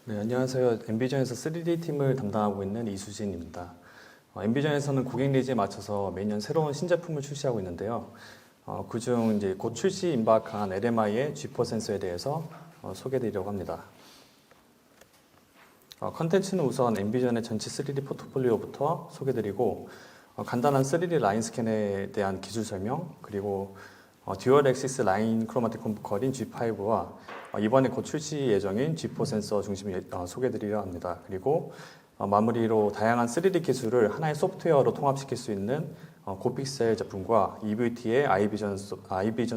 네, 안녕하세요. 엠비전에서 3D 팀을 담당하고 있는 이수진입니다. 엠비전에서는 고객 니즈에 맞춰서 매년 새로운 신제품을 출시하고 있는데요. 그중 이제 곧 출시 임박한 LMI의 G4 센서에 대해서 소개해드리려고 합니다. 컨텐츠는 우선 엠비전의 전체 3D 포트폴리오부터 소개드리고 간단한 3D 라인 스캔에 대한 기술 설명, 그리고 듀얼 액시스 라인 크로마틱 컴포컬인 G5와 이번에 곧 출시 예정인 G4 센서 중심으로 소개드리려 합니다. 그리고 마무리로 다양한 3D 기술을 하나의 소프트웨어로 통합시킬 수 있는 고픽셀 제품과 EVT의 아이비전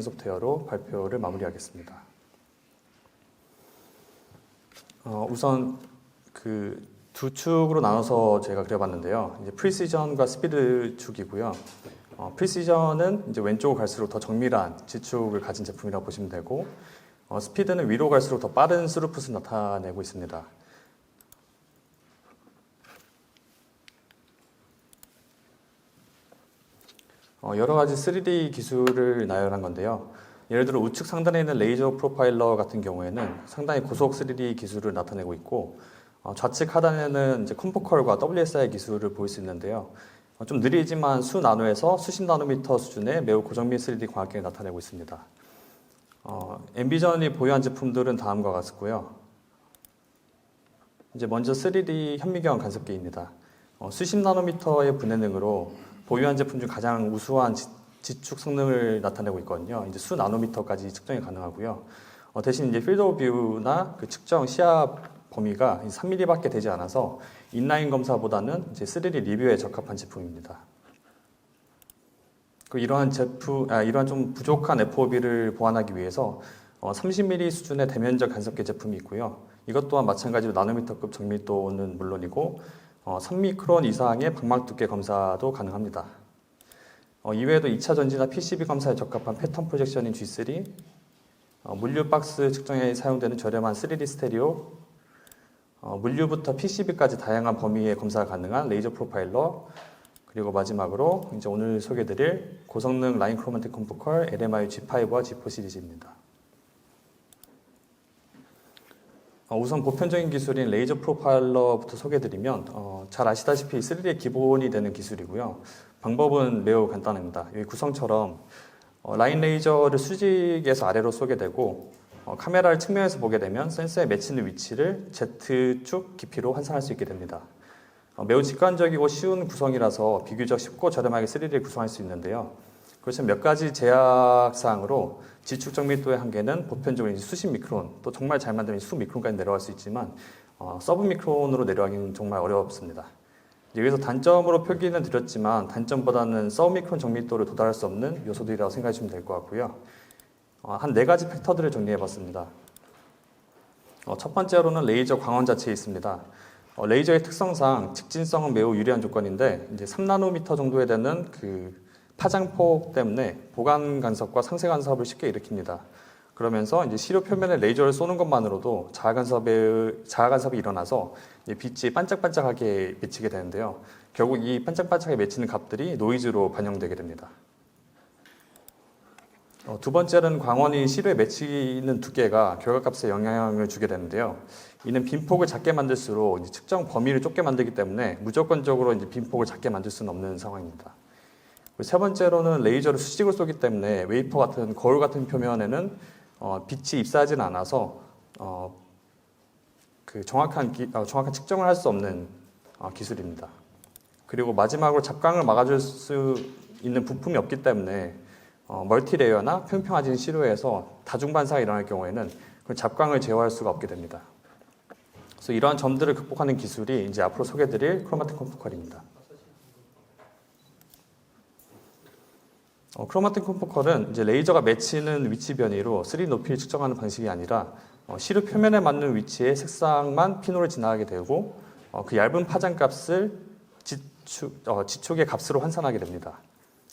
소프트웨어로 발표를 마무리하겠습니다. 우선 그 두 축으로 나눠서 제가 그려봤는데요. 이제 프리시전과 스피드 축이고요. 프리시전은 이제 왼쪽으로 갈수록 더 정밀한 지축을 가진 제품이라고 보시면 되고, 스피드는 위로 갈수록 더 빠른 스루풋을 나타내고 있습니다. 여러 가지 3D 기술을 나열한 건데요. 예를 들어 우측 상단에 있는 레이저 프로파일러 같은 경우에는 상당히 고속 3D 기술을 나타내고 있고, 좌측 하단에는 이제 컴포컬과 WSI 기술을 볼 수 있는데요. 좀 느리지만 수 나노에서 수십 나노미터 수준의 매우 고정밀 3D 광학계를 나타내고 있습니다. 엠비전이 보유한 제품들은 다음과 같고요. 이제 먼저 3D 현미경 간섭기입니다. 수십 나노미터의 분해능으로 보유한 제품 중 가장 우수한 지축 성능을 나타내고 있거든요. 이제 수 나노미터까지 측정이 가능하고요. 대신 이제 필드 오브 뷰나 그 측정 시야 범위가 3mm밖에 되지 않아서 인라인 검사보다는 이제 3D 리뷰에 적합한 제품입니다. 이러한 좀 부족한 FOV를 보완하기 위해서 30mm 수준의 대면적 간섭계 제품이 있고요. 이것 또한 마찬가지로 나노미터급 정밀도는 물론이고 3미크론 이상의 방막 두께 검사도 가능합니다. 이외에도 2차 전지나 PCB 검사에 적합한 패턴 프로젝션인 G3, 물류 박스 측정에 사용되는 저렴한 3D 스테레오, 물류부터 PCB까지 다양한 범위의 검사가 가능한 레이저 프로파일러, 그리고 마지막으로 이제 오늘 소개드릴 고성능 라인 크로마틱 컴포컬 LMI G5와 G4 시리즈입니다. 우선 보편적인 기술인 레이저 프로파일러부터 소개드리면 잘 아시다시피 3D의 기본이 되는 기술이고요. 방법은 매우 간단합니다. 여기 구성처럼 라인 레이저를 수직에서 아래로 쏘게 되고 카메라를 측면에서 보게 되면 센서에 맺히는 위치를 Z축 깊이로 환산할 수 있게 됩니다. 매우 직관적이고 쉬운 구성이라서 비교적 쉽고 저렴하게 3D를 구성할 수 있는데요. 그렇지만 몇 가지 제약사항으로 지축 정밀도의 한계는 보편적으로 수십 미크론, 또 정말 잘 만들면 수 미크론까지 내려갈 수 있지만 서브 미크론으로 내려가기는 정말 어렵습니다. 여기서 단점으로 표기는 드렸지만 단점보다는 서브 미크론 정밀도를 도달할 수 없는 요소들이라고 생각하시면 될 것 같고요. 한 4가지 팩터들을 정리해봤습니다. 첫 번째로는 레이저 광원 자체에 있습니다. 레이저의 특성상 직진성은 매우 유리한 조건인데 이제 3나노미터 정도에 되는 그 파장폭 때문에 보강 간섭과 상세 간섭을 쉽게 일으킵니다. 그러면서 이제 시료 표면에 레이저를 쏘는 것만으로도 자가 간섭이 일어나서 빛이 반짝반짝하게 맺히게 되는데요. 결국 이 반짝반짝하게 맺히는 값들이 노이즈로 반영되게 됩니다. 두 번째는 광원이 시료에 맺히는 두께가 결과값에 영향을 주게 되는데요. 이는 빈폭을 작게 만들수록 이제 측정 범위를 좁게 만들기 때문에 무조건적으로 이제 빈폭을 작게 만들 수는 없는 상황입니다. 세 번째로는 레이저를 수직으로 쏘기 때문에 웨이퍼 같은 거울 같은 표면에는 빛이 입사하지는 않아서 그 정확한 측정을 할 수 없는 기술입니다. 그리고 마지막으로 잡광을 막아줄 수 있는 부품이 없기 때문에 멀티레이어나 평평해진 시료에서 다중반사가 일어날 경우에는 그 잡광을 제어할 수가 없게 됩니다. 그래서 이러한 점들을 극복하는 기술이 이제 앞으로 소개드릴 크로마틱 컴포컬입니다. 크로마틱 컴포컬은 이제 레이저가 맺히는 위치 변이로 3D 높이를 측정하는 방식이 아니라 시료 표면에 맞는 위치의 색상만 피노를 지나가게 되고 그 얇은 파장값을 지축의 값으로 환산하게 됩니다.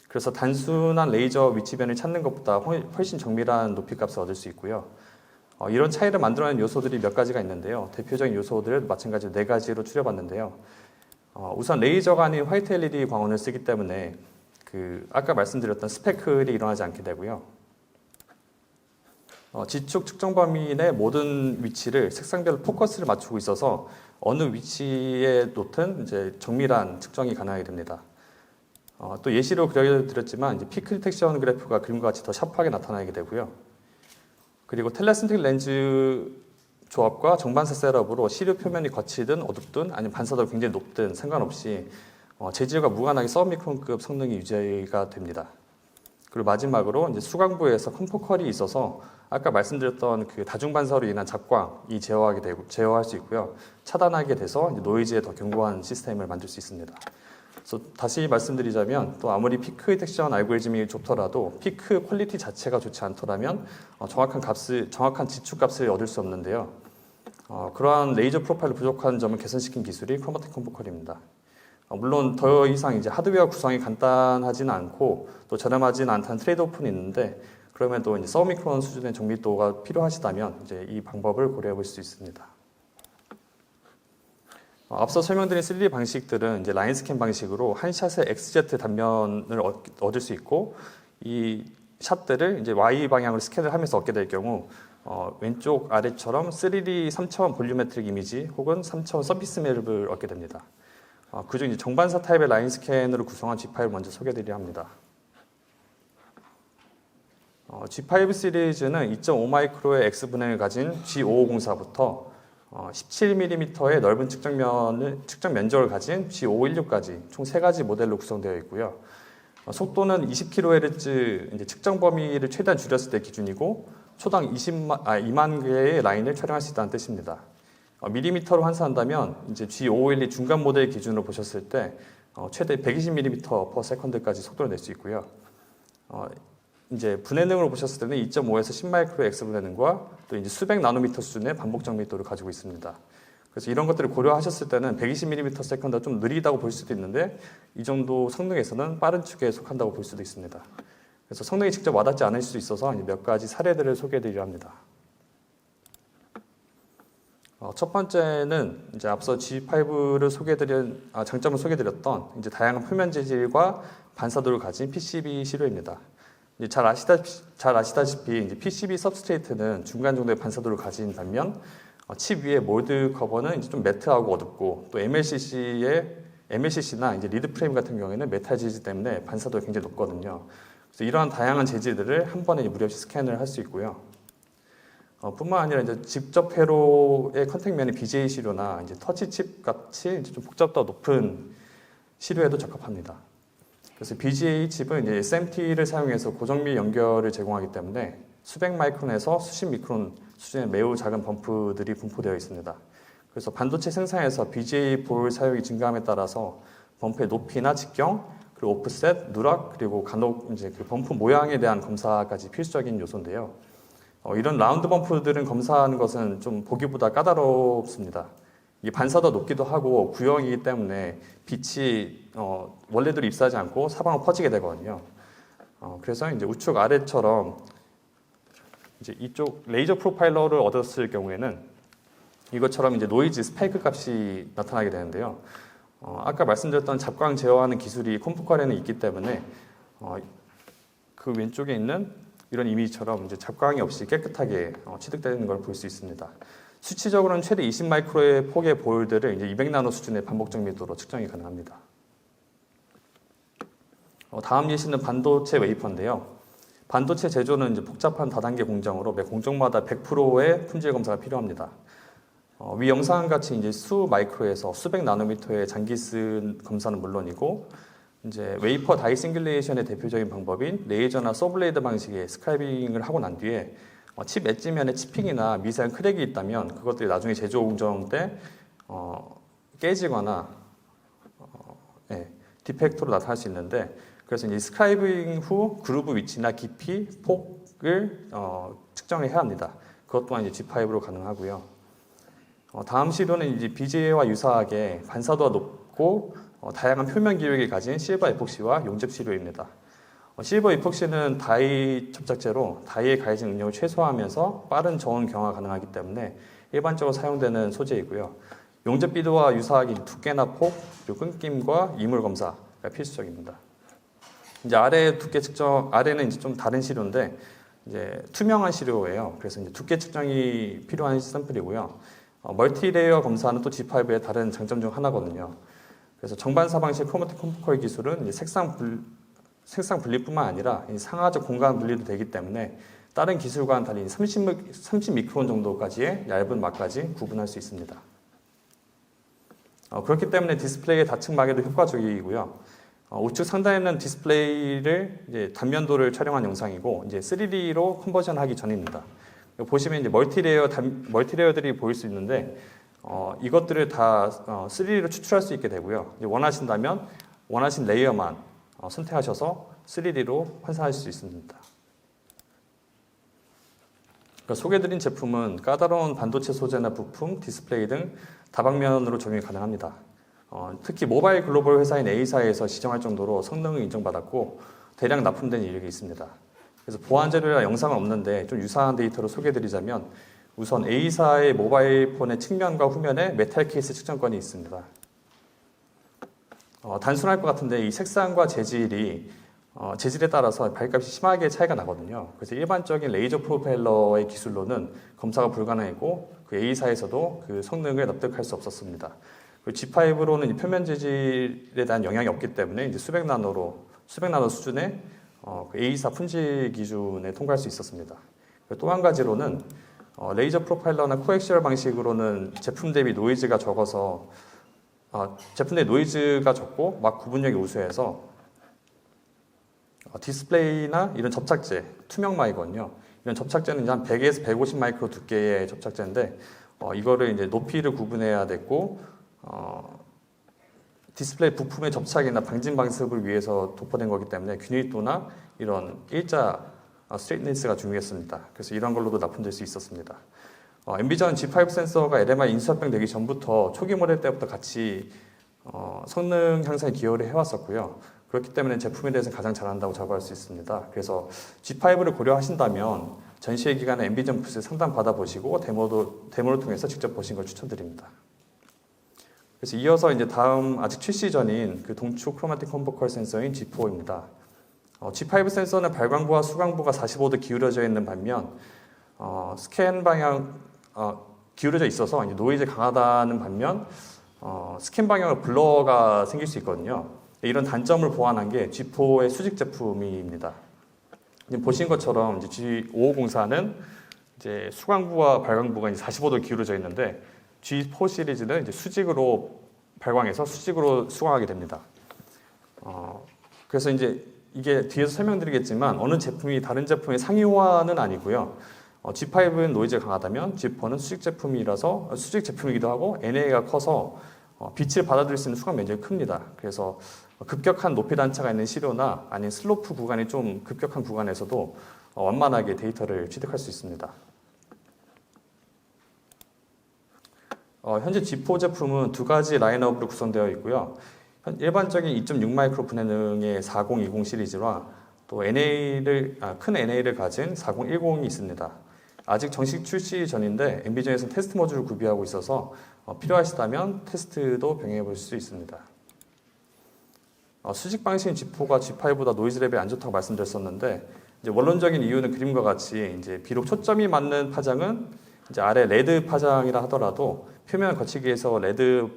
그래서 단순한 레이저 위치 변을 찾는 것보다 훨씬 정밀한 높이 값을 얻을 수 있고요. 이런 차이를 만들어내는 요소들이 몇 가지가 있는데요. 대표적인 요소들을 마찬가지로 4가지로 추려봤는데요. 우선 레이저가 아닌 화이트 LED 광원을 쓰기 때문에 아까 말씀드렸던 스페클이 일어나지 않게 되고요. 지축 측정 범위 내 모든 위치를 색상별로 포커스를 맞추고 있어서 어느 위치에 놓든 이제 정밀한 측정이 가능하게 됩니다. 또 예시로 그려드렸지만 이제 피크 디텍션 그래프가 그림과 같이 더 샤프하게 나타나게 되고요. 그리고 텔레스틱 렌즈 조합과 정반사 셋업으로 시료 표면이 거치든 어둡든 아니면 반사도가 굉장히 높든 상관없이 재질과 무관하게 서브미크론급 성능이 유지가 됩니다. 그리고 마지막으로 이제 수광부에서 컴포컬이 있어서 아까 말씀드렸던 그 다중반사로 인한 잡광이 제어할 수 있고요. 차단하게 돼서 이제 노이즈에 더 견고한 시스템을 만들 수 있습니다. 그래서 다시 말씀드리자면 또 아무리 피크 디텍션 알고리즘이 좋더라도 피크 퀄리티 자체가 좋지 않더라면 정확한 지축 값을 얻을 수 없는데요. 그러한 레이저 프로파일로 부족한 점을 개선시킨 기술이 크로마틱 컴포컬입니다. 물론 더 이상 이제 하드웨어 구성이 간단하지는 않고 또 저렴하지는 않다는 트레이드오프는 있는데 그러면 또 이제 서브미크론 수준의 정밀도가 필요하시다면 이제 이 방법을 고려해 볼 수 있습니다. 앞서 설명드린 3D 방식들은 이제 라인 스캔 방식으로 한 샷에 XZ 단면을 얻을 수 있고 이 샷들을 이제 Y 방향으로 스캔을 하면서 얻게 될 경우 왼쪽 아래처럼 3D 3차원 볼륨메트릭 이미지 혹은 3차원 서피스 맵을 얻게 됩니다. 그중 이제 정반사 타입의 라인 스캔으로 구성한 G5를 먼저 소개드리려 합니다. G5 시리즈는 2.5 마이크로의 X분행을 가진 G5504부터 17mm의 넓은 측정 면적을 가진 G516까지 총 3가지 모델로 구성되어 있고요. 속도는 20kHz 이제 측정 범위를 최대한 줄였을 때 기준이고 초당 2만 개의 라인을 촬영할 수 있다는 뜻입니다. 밀리미터로 환산한다면 이제 G5512 중간 모델 기준으로 보셨을 때 최대 120mm/s까지 속도를 낼 수 있고요. 이제 분해능으로 보셨을 때는 2.5에서 10마이크로 X 분해능과 또 이제 수백 나노미터 수준의 반복 정밀도를 가지고 있습니다. 그래서 이런 것들을 고려하셨을 때는 120mm/s가 좀 느리다고 볼 수도 있는데 이 정도 성능에서는 빠른 축에 속한다고 볼 수도 있습니다. 그래서 성능이 직접 와닿지 않을 수 있어서 몇 가지 사례들을 소개해드리려 합니다. 첫 번째는 이제 앞서 G5를 장점을 소개드렸던 이제 다양한 표면 재질과 반사도를 가진 PCB 시료입니다. 이제 잘 아시다시피 이제 PCB सब스트레이트는 중간 정도의 반사도를 가진 반면 칩 위의 몰드 커버는 이제 좀 매트하고 어둡고 또 MLCC나 이제 리드 프레임 같은 경우에는 메탈 재질 때문에 반사도가 굉장히 높거든요. 그래서 이러한 다양한 재질들을 한 번에 무리 없이 스캔을 할 수 있고요. 뿐만 아니라 이제 직접 회로의 컨택면이 BGA 시료나 이제 터치 칩 같이 이제 좀 복잡도가 높은 시료에도 적합합니다. 그래서 BGA 칩은 이제 SMT를 사용해서 고정밀 연결을 제공하기 때문에 수백 마이크론에서 수십 미크론 수준의 매우 작은 범프들이 분포되어 있습니다. 그래서 반도체 생산에서 BGA 볼 사용이 증가함에 따라서 범프의 높이나 직경, 그리고 오프셋, 누락, 그리고 간혹 이제 그 범프 모양에 대한 검사까지 필수적인 요소인데요. 이런 라운드 범프들은 검사하는 것은 좀 보기보다 까다롭습니다. 이 반사도 높기도 하고 구형이기 때문에 빛이 원래대로 입사하지 않고 사방으로 퍼지게 되거든요. 그래서 이제 우측 아래처럼 이제 이쪽 레이저 프로파일러를 얻었을 경우에는 이것처럼 이제 노이즈 스파이크 값이 나타나게 되는데요. 아까 말씀드렸던 잡광 제어하는 기술이 컴포컬에는 있기 때문에 그 왼쪽에 있는 이런 이미지처럼 이제 잡광이 없이 깨끗하게 취득되는 걸 볼 수 있습니다. 수치적으로는 최대 20마이크로의 폭의 볼들을 이제 200나노 수준의 반복 정밀도로 측정이 가능합니다. 다음 예시는 반도체 웨이퍼인데요. 반도체 제조는 이제 복잡한 다단계 공정으로 매 공정마다 100%의 품질 검사가 필요합니다. 위 영상과 같이 이제 수 마이크로에서 수백 나노미터의 장기 쓴 검사는 물론이고 이제 웨이퍼 다이 싱글레이션의 대표적인 방법인 레이저나 서블레이드 방식의 스크라이빙을 하고 난 뒤에 칩 엣지면에 치핑이나 미세한 크랙이 있다면 그것들이 나중에 제조 공정 때 깨지거나 디펙트로 나타날 수 있는데 그래서 이제 스크라이빙 후 그루브 위치나 깊이, 폭을 측정을 해야 합니다. 그것 또한 이제 G5로 가능하고요. 다음 시료는 이제 BGA와 유사하게 반사도가 높고 다양한 표면 기획을 가진 실버 에폭시와 용접 시료입니다. 실버 에폭시는 다이 접착제로 다이에 가해진 응력을 최소화하면서 빠른 저온 경화가 가능하기 때문에 일반적으로 사용되는 소재이고요. 용접 비드와 유사하게 두께나 폭, 그리고 끊김과 이물 검사가 필수적입니다. 이제 아래 두께 측정, 아래는 이제 좀 다른 시료인데 이제 투명한 시료예요. 그래서 이제 두께 측정이 필요한 샘플이고요. 멀티레이어 검사는 또 G5의 다른 장점 중 하나거든요. 그래서 정반사 방식 크로마틱 컴포컬 기술은 이제 색상 분리뿐만 아니라 이 상하적 공간 분리도 되기 때문에 다른 기술과는 달리 30 미크론 정도까지의 얇은 막까지 구분할 수 있습니다. 그렇기 때문에 디스플레이의 다층막에도 효과적이고요. 우측 상단에 있는 디스플레이를 이제 단면도를 촬영한 영상이고 이제 3D로 컨버전하기 전입니다. 보시면 이제 멀티레이어들이 보일 수 있는데 이것들을 다 3D로 추출할 수 있게 되고요. 원하신다면 원하신 레이어만 선택하셔서 3D로 환산할 수 있습니다. 소개드린 제품은 까다로운 반도체 소재나 부품, 디스플레이 등 다방면으로 적용이 가능합니다. 특히 모바일 글로벌 회사인 A사에서 지정할 정도로 성능을 인정받았고 대량 납품된 이력이 있습니다. 그래서 보안 자료나 영상은 없는데 좀 유사한 데이터로 소개드리자면 우선 A사의 모바일 폰의 측면과 후면에 메탈 케이스 측정권이 있습니다. 단순할 것 같은데 이 색상과 재질에 따라서 발값이 심하게 차이가 나거든요. 그래서 일반적인 레이저 프로파일러의 기술로는 검사가 불가능했고 그 A사에서도 그 성능을 납득할 수 없었습니다. 그리고 G5로는 표면 재질에 대한 영향이 없기 때문에 이제 수백 나노 수준의 그 A사 품질 기준에 통과할 수 있었습니다. 또 한 가지로는 레이저 프로파일러나 코엑시얼 방식으로는 제품 대비 노이즈가 적어서 제품 내 노이즈가 적고 막 구분력이 우수해서 디스플레이나 이런 접착제, 투명막이거든요. 이런 접착제는 한 100에서 150 마이크로 두께의 접착제인데 이거를 이제 높이를 구분해야 됐고 디스플레이 부품의 접착이나 방진 방습을 위해서 도포된 거기 때문에 균일도나 이런 일자 스트레이트니스가 중요했습니다. 그래서 이런 걸로도 납품될 수 있었습니다. 엔비전 G5 센서가 LMI 인수합병 되기 전부터 초기 모델 때부터 같이 성능 향상에 기여를 해왔었고요. 그렇기 때문에 제품에 대해서는 가장 잘한다고 자부할 수 있습니다. 그래서 G5를 고려하신다면 전시회 기간에 엔비전 부스에 상담 받아보시고 데모를 통해서 직접 보신 걸 추천드립니다. 그래서 이어서 이제 다음 아직 출시 전인 그 동축 크로마틱 컨버컬 센서인 G4입니다. G5 센서는 발광부와 수광부가 45도 기울어져 있는 반면 스캔 방향 기울어져 있어서 이제 노이즈 강하다는 반면 스캔 방향으로 블러가 생길 수 있거든요. 이런 단점을 보완한 게 G4의 수직 제품입니다. 보신 것처럼 이제 G5504는 이제 수광부와 발광부가 이제 45도 기울어져 있는데 G4 시리즈는 이제 수직으로 발광해서 수직으로 수광하게 됩니다. 그래서 이제 이게 뒤에서 설명드리겠지만 어느 제품이 다른 제품의 상위호환은 아니고요. G5는 노이즈가 강하다면 G4는 수직 제품이기도 하고 NA가 커서 빛을 받아들일 수 있는 수광 면적이 큽니다. 그래서 급격한 높이 단차가 있는 시료나 아닌 슬로프 구간이 좀 급격한 구간에서도 완만하게 데이터를 취득할 수 있습니다. 현재 G4 제품은 두 가지 라인업으로 구성되어 있고요. 일반적인 2.6 마이크로 분해능의 4020 시리즈와 또 큰 NA를 가진 4010이 있습니다. 아직 정식 출시 전인데 엔비전에서 테스트 모듈을 구비하고 있어서 필요하시다면 테스트도 병행해 볼 수 있습니다. 수직 방식인 G4가 G5보다 노이즈 레벨이 안 좋다고 말씀드렸었는데 이제 원론적인 이유는 그림과 같이 이제 비록 초점이 맞는 파장은 이제 아래 레드 파장이라 하더라도 표면을 거치기 위해서 레드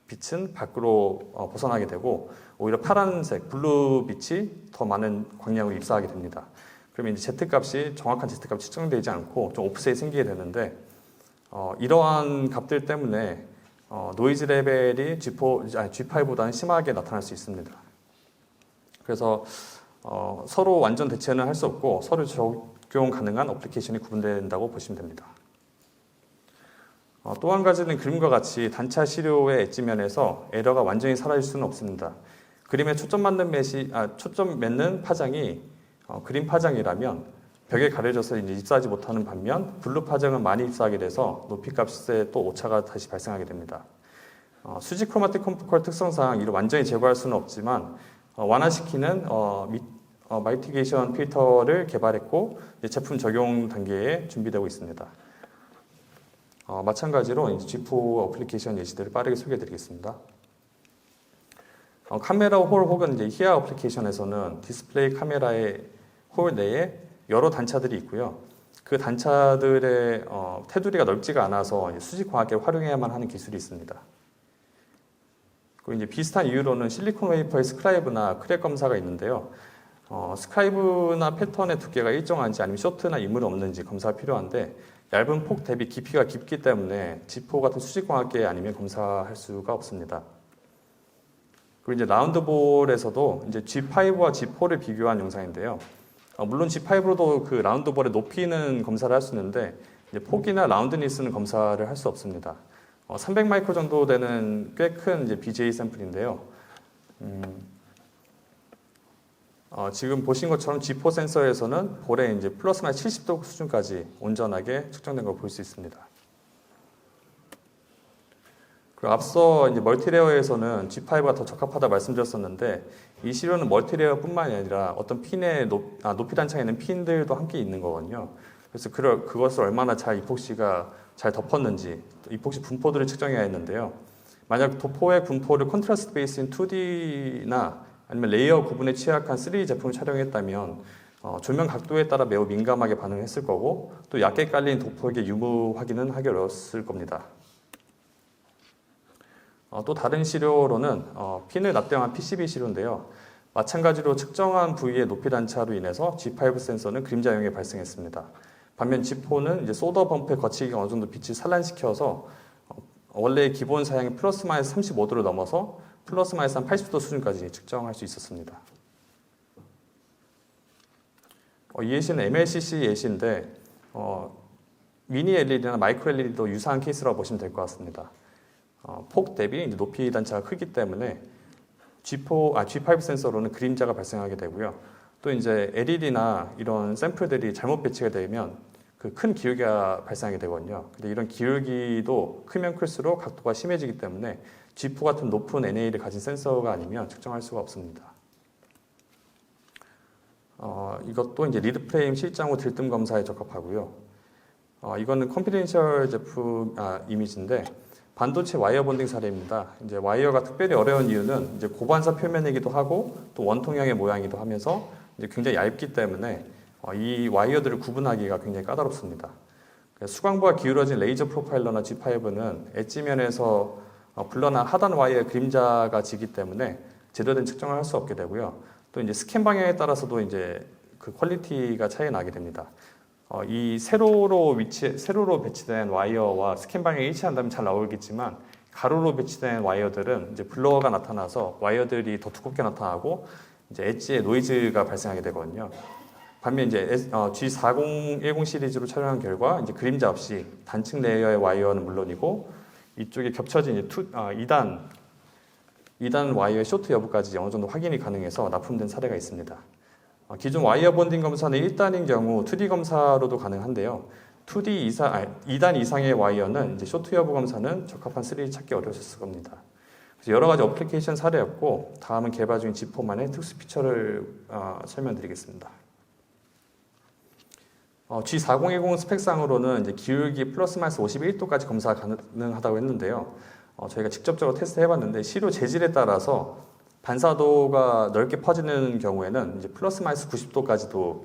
빛은 밖으로 벗어나게 되고 오히려 파란색 블루 빛이 더 많은 광량을 입사하게 됩니다. 그러면 이제 Z 값이 정확한 Z 값이 측정되지 않고 좀 오프셋이 생기게 되는데 이러한 값들 때문에 노이즈 레벨이 G5보다는 심하게 나타날 수 있습니다. 그래서 서로 완전 대체는 할 수 없고 서로 적용 가능한 어플리케이션이 구분된다고 보시면 됩니다. 또 한 가지는 그림과 같이 단차 시료의 엣지면에서 에러가 완전히 사라질 수는 없습니다. 그림에 초점 맺는 파장이 그림 파장이라면 벽에 가려져서 이제 입사하지 못하는 반면 블루 파장은 많이 입사하게 돼서 높이값에 또 오차가 다시 발생하게 됩니다. 수직 크로마틱 컴포컬 특성상 이를 완전히 제거할 수는 없지만 완화시키는 마이티게이션 필터를 개발했고 제품 적용 단계에 준비되고 있습니다. 마찬가지로 G4 어플리케이션 예시들을 빠르게 소개해드리겠습니다. 카메라 홀 혹은 이제 히아 어플리케이션에서는 디스플레이 카메라의 홀 내에 여러 단차들이 있고요. 그 단차들의 테두리가 넓지가 않아서 수직광학계를 활용해야만 하는 기술이 있습니다. 그리고 이제 비슷한 이유로는 실리콘 웨이퍼의 스크라이브나 크랙 검사가 있는데요. 스크라이브나 패턴의 두께가 일정한지 아니면 쇼트나 이물이 없는지 검사가 필요한데 얇은 폭 대비 깊이가 깊기 때문에 G4 같은 수직광학계 아니면 검사할 수가 없습니다. 그리고 이제 라운드볼에서도 이제 G5와 G4를 비교한 영상인데요. 물론 G5로도 그 라운드볼의 높이는 검사를 할 수 있는데 이제 폭이나 라운드니스는 검사를 할 수 없습니다. 300 마이크로 정도 되는 꽤 큰 이제 BGA 샘플인데요. 지금 보신 것처럼 G4 센서에서는 볼에 이제 플러스 마이너스 70도 수준까지 온전하게 측정된 걸 볼 수 있습니다. 그리고 앞서 이제 멀티레어에서는 G5가 더 적합하다 말씀드렸었는데 이 시료는 멀티레어뿐만이 아니라 어떤 핀의 높이 단차에 있는 핀들도 함께 있는 거거든요. 그래서 그것을 얼마나 잘 이폭시가 잘 덮었는지 이폭시 분포들을 측정해야 했는데요. 만약 도포의 분포를 컨트라스트 베이스인 2D나 아니면 레이어 구분에 취약한 3D 제품을 촬영했다면 조명 각도에 따라 매우 민감하게 반응했을 거고 또 얕게 깔린 도포에게 유무 확인은 하기 어려웠을 겁니다. 또 다른 시료로는 핀을 납땜한 PCB 시료인데요. 마찬가지로 측정한 부위의 높이 단차로 인해서 G5 센서는 그림자 영역이 발생했습니다. 반면 G4는 이제 소더 범프의 거치기가 어느 정도 빛을 산란시켜서 원래의 기본 사양이 플러스 마이너스 35도를 넘어서 플러스 마이너스 한 80도 수준까지 측정할 수 있었습니다. 이 예시는 MLCC 예시인데 미니 LED나 마이크로 LED도 유사한 케이스라고 보시면 될 것 같습니다. 폭 대비 이제 높이 단차가 크기 때문에 G5 센서로는 그림자가 발생하게 되고요. 또 이제 LED나 이런 샘플들이 잘못 배치가 되면 그 큰 기울기가 발생하게 되거든요. 근데 이런 기울기도 크면 클수록 각도가 심해지기 때문에 G4 같은 높은 NA를 가진 센서가 아니면 측정할 수가 없습니다. 이것도 이제 리드 프레임 실장 후 들뜸 검사에 적합하고요. 이거는 컨피덴셜 제품 이미지인데 반도체 와이어 본딩 사례입니다. 이제 와이어가 특별히 어려운 이유는 이제 고반사 표면이기도 하고 또 원통형의 모양이기도 하면서 이제 굉장히 얇기 때문에 이 와이어들을 구분하기가 굉장히 까다롭습니다. 수광부가 기울어진 레이저 프로파일러나 G5는 엣지면에서 불러난 하단 와이어의 그림자가 지기 때문에 제대로 된 측정을 할 수 없게 되고요. 또 이제 스캔 방향에 따라서도 이제 그 퀄리티가 차이 나게 됩니다. 이 세로로 배치된 와이어와 스캔 방향이 일치한다면 잘 나오겠지만 가로로 배치된 와이어들은 이제 블러가 나타나서 와이어들이 더 두껍게 나타나고 이제 엣지에 노이즈가 발생하게 되거든요. 반면 이제 G4010 시리즈로 촬영한 결과 이제 그림자 없이 단층 레이어의 와이어는 물론이고 이쪽에 겹쳐진 이제 2단 와이어의 쇼트 여부까지 어느 정도 확인이 가능해서 납품된 사례가 있습니다. 기존 와이어 본딩 검사는 1단인 경우 2D 검사로도 가능한데요. 2단 이상의 와이어는 이제 쇼트 여부 검사는 적합한 3D 찾기 어려우셨을 겁니다. 그래서 여러 가지 어플리케이션 사례였고 다음은 개발 중인 G4만의 특수 피처를 설명드리겠습니다. G4010 스펙상으로는 이제 기울기 플러스 마이너스 51도까지 검사가 가능하다고 했는데요. 저희가 직접적으로 테스트 해봤는데 시료 재질에 따라서 반사도가 넓게 퍼지는 경우에는 이제 플러스 마이너스 90도까지도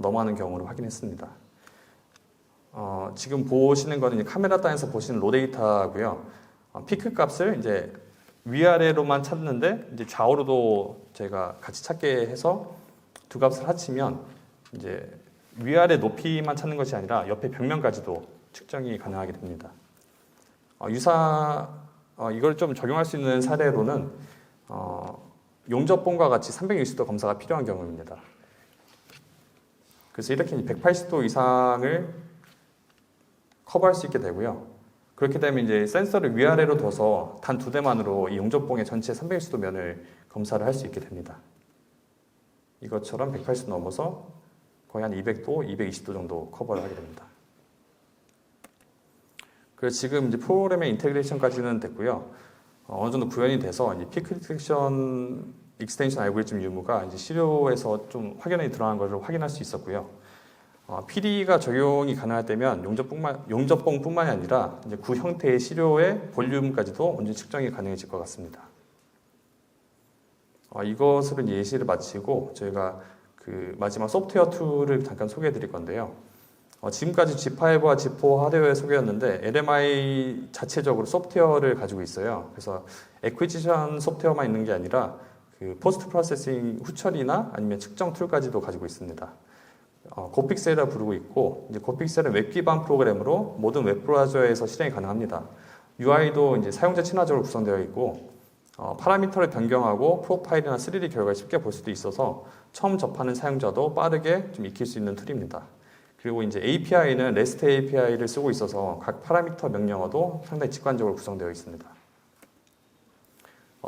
넘어가는 경우를 확인했습니다. 지금 보시는 거는 이제 카메라 단에서 보시는 로 데이터고요. 피크 값을 이제 위아래로만 찾는데 이제 좌우로도 저희가 같이 찾게 해서 두 값을 합치면 이제 위아래 높이만 찾는 것이 아니라 옆에 벽면까지도 측정이 가능하게 됩니다. 이걸 좀 적용할 수 있는 사례로는 용접봉과 같이 360도 검사가 필요한 경우입니다. 그래서 이렇게 180도 이상을 커버할 수 있게 되고요. 그렇게 되면 이제 센서를 위아래로 둬서 단 두 대만으로 이 용접봉의 전체 360도 면을 검사를 할 수 있게 됩니다. 이것처럼 180도 넘어서 거의 한 200도, 220도 정도 커버를 하게 됩니다. 그래서 지금 이제 프로그램의 인테그레이션까지는 됐고요. 어느 정도 구현이 돼서 이제 피크 디텍션 익스텐션 알고리즘 유무가 이제 시료에서 좀 확연히 드러난 것을 확인할 수 있었고요. PD가 적용이 가능할 때면 용접봉뿐만이 아니라 이제 구 형태의 시료의 볼륨까지도 온전히 측정이 가능해질 것 같습니다. 이것으로 예시를 마치고 저희가 그 마지막 소프트웨어 툴을 잠깐 소개해 드릴 건데요. 지금까지 G5와 G4 하드웨어 소개였는데 LMI 자체적으로 소프트웨어를 가지고 있어요. 그래서 애퀴지션 소프트웨어만 있는 게 아니라 그 포스트 프로세싱 후처리나 아니면 측정 툴까지도 가지고 있습니다. 고픽셀이라 부르고 있고, 이제 고픽셀은 웹 기반 프로그램으로 모든 웹 브라우저에서 실행이 가능합니다. UI도 이제 사용자 친화적으로 구성되어 있고, 파라미터를 변경하고 프로파일이나 3D 결과를 쉽게 볼 수도 있어서 처음 접하는 사용자도 빠르게 좀 익힐 수 있는 툴입니다. 그리고 이제 API는 REST API를 쓰고 있어서 각 파라미터 명령어도 상당히 직관적으로 구성되어 있습니다.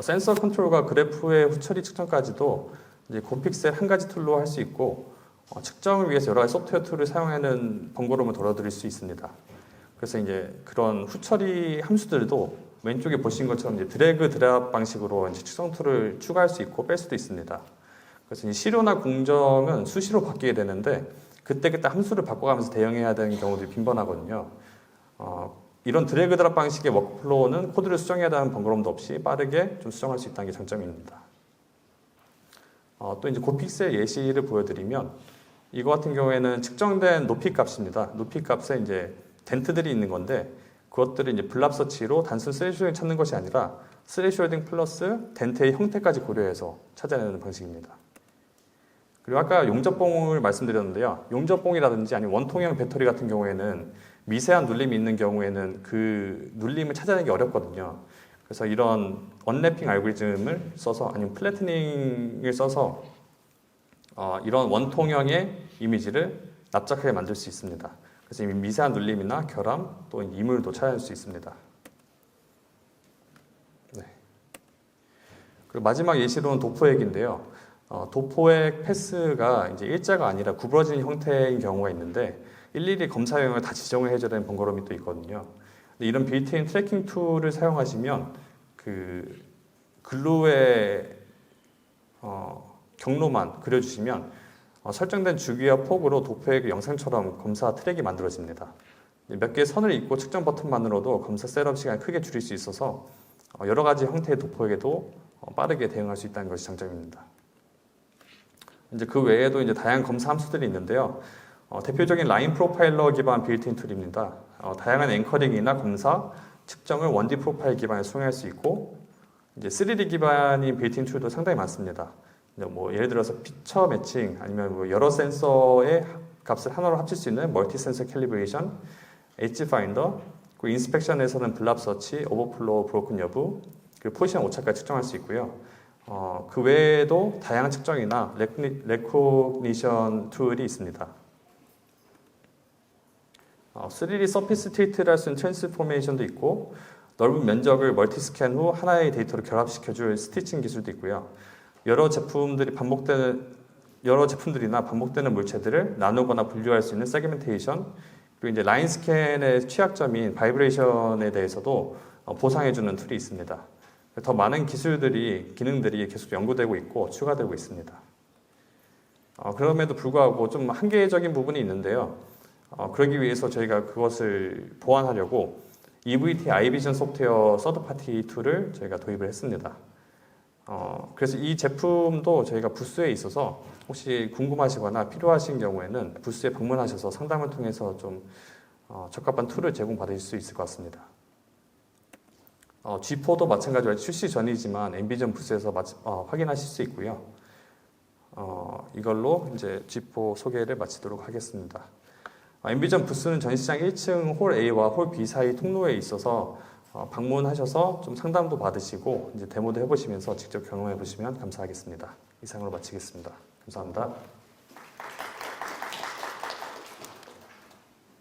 센서 컨트롤과 그래프의 후처리 측정까지도 이제 고픽셀 한 가지 툴로 할 수 있고, 측정을 위해서 여러 가지 소프트웨어 툴을 사용하는 번거로움을 덜어드릴 수 있습니다. 그래서 이제 그런 후처리 함수들도 왼쪽에 보신 것처럼 이제 드래그 드랍 방식으로 이제 측정 툴을 추가할 수 있고 뺄 수도 있습니다. 그래서 이제 시료나 공정은 수시로 바뀌게 되는데 그때그때 함수를 바꿔가면서 대응해야 되는 경우들이 빈번하거든요. 이런 드래그 드랍 방식의 워크플로우는 코드를 수정해야 하는 번거로움도 없이 빠르게 좀 수정할 수 있다는 게 장점입니다. 또 이제 고픽셀 예시를 보여드리면 이거 같은 경우에는 측정된 높이 값입니다. 높이 값에 이제 덴트들이 있는 건데 그것들을 이제 블랍 서치로 단순 스레이쇼딩 찾는 것이 아니라 스레이쇼딩 플러스 덴트의 형태까지 고려해서 찾아내는 방식입니다. 그리고 아까 용접봉을 말씀드렸는데요. 용접봉이라든지 아니면 원통형 배터리 같은 경우에는 미세한 눌림이 있는 경우에는 그 눌림을 찾아내기 어렵거든요. 그래서 이런 언래핑 알고리즘을 써서 아니면 플래트닝을 써서 이런 원통형의 이미지를 납작하게 만들 수 있습니다. 그래서 미세한 눌림이나 결함 또 이물도 찾아낼 수 있습니다. 네. 그리고 마지막 예시로는 도포액인데요. 도포액 패스가 이제 일자가 아니라 구부러진 형태인 경우가 있는데 일일이 검사 영역을 다 지정을 해줘야 되는 번거로움이 또 있거든요. 근데 이런 빌트인 트래킹 툴을 사용하시면 그 글루의 경로만 그려주시면 설정된 주기와 폭으로 도포액 영상처럼 검사 트랙이 만들어집니다. 몇 개의 선을 잇고 측정 버튼만으로도 검사 셋업 시간을 크게 줄일 수 있어서 여러 가지 형태의 도포액에도 빠르게 대응할 수 있다는 것이 장점입니다. 이제 그 외에도 이제 다양한 검사 함수들이 있는데요. 대표적인 라인 프로파일러 기반 빌트인 툴입니다. 다양한 앵커링이나 검사, 측정을 1D 프로파일 기반에 수행할 수 있고, 이제 3D 기반인 빌트인 툴도 상당히 많습니다. 뭐 예를 들어서 피처 매칭 아니면 뭐 여러 센서의 값을 하나로 합칠 수 있는 멀티 센서 캘리브레이션, 엣지 파인더, 그 인스펙션에서는 블랍 서치, 오버플로우 브로큰 여부, 그리고 포지션 오차까지 측정할 수 있고요. 그 외에도 다양한 측정이나 레코니션 툴이 있습니다. 3D 서피스 틸트를 할 수 있는 트랜스포메이션도 있고, 넓은 면적을 멀티 스캔 후 하나의 데이터로 결합시켜줄 스티칭 기술도 있고요. 여러 제품들이나 반복되는 물체들을 나누거나 분류할 수 있는 세그멘테이션, 그리고 이제 라인 스캔의 취약점인 바이브레이션에 대해서도 보상해주는 툴이 있습니다. 더 많은 기능들이 계속 연구되고 있고 추가되고 있습니다. 그럼에도 불구하고 좀 한계적인 부분이 있는데요. 그러기 위해서 저희가 그것을 보완하려고 EVT 아이비전 소프트웨어 서드파티 툴을 저희가 도입을 했습니다. 그래서 이 제품도 저희가 부스에 있어서 혹시 궁금하시거나 필요하신 경우에는 부스에 방문하셔서 상담을 통해서 좀 적합한 툴을 제공받으실 수 있을 것 같습니다. G4도 마찬가지로 출시 전이지만 엠비전 부스에서 확인하실 수 있고요. 이걸로 이제 G4 소개를 마치도록 하겠습니다. 엠비전 부스는 전시장 1층 홀 A와 홀 B 사이 통로에 있어서 방문하셔서 좀 상담도 받으시고 이제 데모도 해보시면서 직접 경험해 보시면 감사하겠습니다. 이상으로 마치겠습니다. 감사합니다.